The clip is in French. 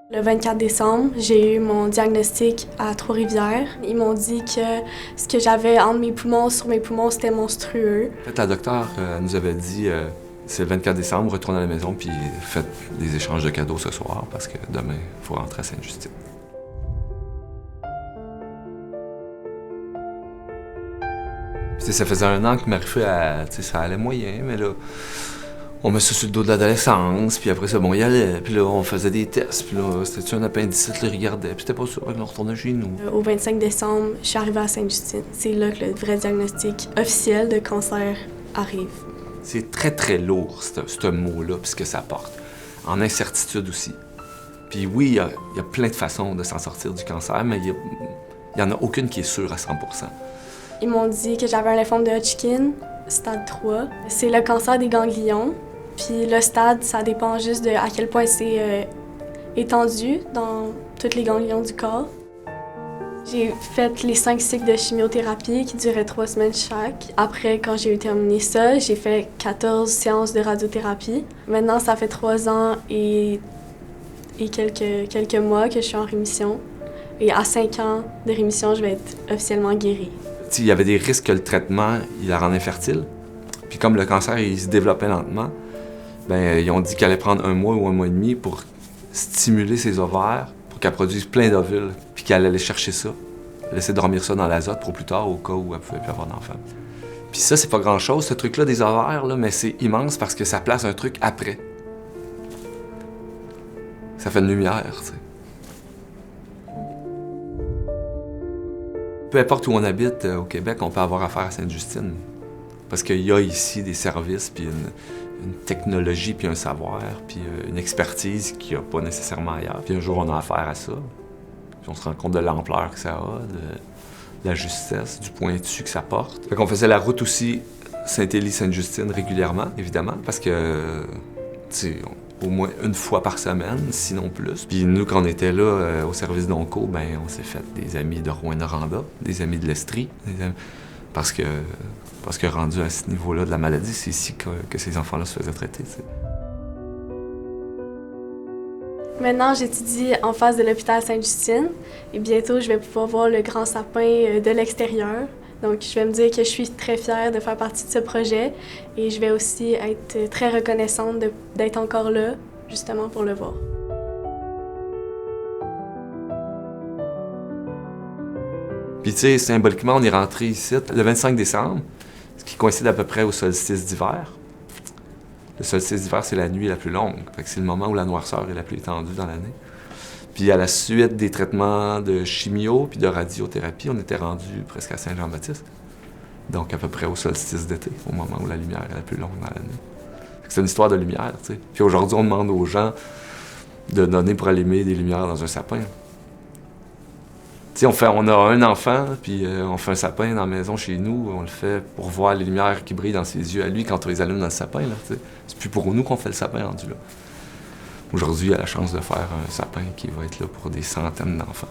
Le 24 décembre, j'ai eu mon diagnostic à Trois-Rivières. Ils m'ont dit que ce que j'avais entre mes poumons, sur mes poumons, c'était monstrueux. En fait, la docteure nous avait dit c'est le 24 décembre, retournez à la maison puis faites des échanges de cadeaux ce soir parce que demain, il faut rentrer à Sainte-Justine. Puis, ça faisait 1 an que Marie-Feu, ça allait moyen, mais là, on met ça sur le dos de l'adolescence, puis après ça, bon, il allait, puis là, on faisait des tests, puis là, c'était-tu un appendicite, là, il regardait, puis c'était pas ça, on retournait chez nous. Au 25 décembre, je suis arrivée à Sainte-Justine. C'est là que le vrai diagnostic officiel de cancer arrive. C'est très, très lourd, ce mot-là, puis ce que ça porte. En incertitude aussi. Puis oui, il y a plein de façons de s'en sortir du cancer, mais il y en a aucune qui est sûre à 100%. Ils m'ont dit que j'avais un lymphome de Hodgkin, stade 3. C'est le cancer des ganglions. Puis le stade, ça dépend juste de à quel point c'est étendu dans tous les ganglions du corps. J'ai fait les 5 cycles de chimiothérapie qui duraient 3 semaines chaque. Après, quand j'ai eu terminé ça, j'ai fait 14 séances de radiothérapie. Maintenant, ça fait 3 ans et quelques mois que je suis en rémission. Et à 5 ans de rémission, je vais être officiellement guérie. Il y avait des risques que le traitement, il la rendait infertile. Puis comme le cancer, il se développait lentement, ben ils ont dit qu'elle allait prendre 1 mois ou 1 mois et demi pour stimuler ses ovaires, pour qu'elle produise plein d'ovules, puis qu'elle allait chercher ça, laisser dormir ça dans l'azote pour plus tard, au cas où elle pouvait plus avoir d'enfant. Puis ça, c'est pas grand-chose, ce truc-là des ovaires, là, mais c'est immense parce que ça place un truc après. Ça fait une lumière, tu sais. Peu importe où on habite au Québec, on peut avoir affaire à Sainte-Justine. Parce qu'il y a ici des services, puis une technologie, puis un savoir, puis une expertise qu'il n'y a pas nécessairement ailleurs. Puis un jour, on a affaire à ça. Puis on se rend compte de l'ampleur que ça a, de la justesse, du pointu que ça porte. Fait qu'on faisait la route aussi Saint-Élie-Sainte-Justine régulièrement, évidemment, parce que, tu sais, au moins 1 fois par semaine, sinon plus. Puis nous, quand on était là, au service d'onco, ben on s'est fait des amis de Rouyn-Noranda, des amis de l'Estrie, parce que rendu à ce niveau-là de la maladie, c'est ici que ces enfants-là se faisaient traiter, t'sais. Maintenant, j'étudie en face de l'hôpital Sainte-Justine et bientôt, je vais pouvoir voir le grand sapin de l'extérieur. Donc, je vais me dire que je suis très fière de faire partie de ce projet et je vais aussi être très reconnaissante d'être encore là, justement pour le voir. Puis, tu sais, symboliquement, on est rentré ici le 25 décembre, ce qui coïncide à peu près au solstice d'hiver. Le solstice d'hiver, c'est la nuit la plus longue. Fait que c'est le moment où la noirceur est la plus étendue dans l'année. Puis à la suite des traitements de chimio puis de radiothérapie, on était rendu presque à Saint-Jean-Baptiste. Donc à peu près au solstice d'été, au moment où la lumière est la plus longue dans l'année. C'est une histoire de lumière, tu sais. Puis aujourd'hui, on demande aux gens de donner pour allumer des lumières dans un sapin. Tu sais, on a un enfant, puis on fait un sapin dans la maison chez nous, on le fait pour voir les lumières qui brillent dans ses yeux à lui quand on les allume dans le sapin, là, tu sais. C'est plus pour nous qu'on fait le sapin rendu là. Aujourd'hui, il a la chance de faire un sapin qui va être là pour des centaines d'enfants.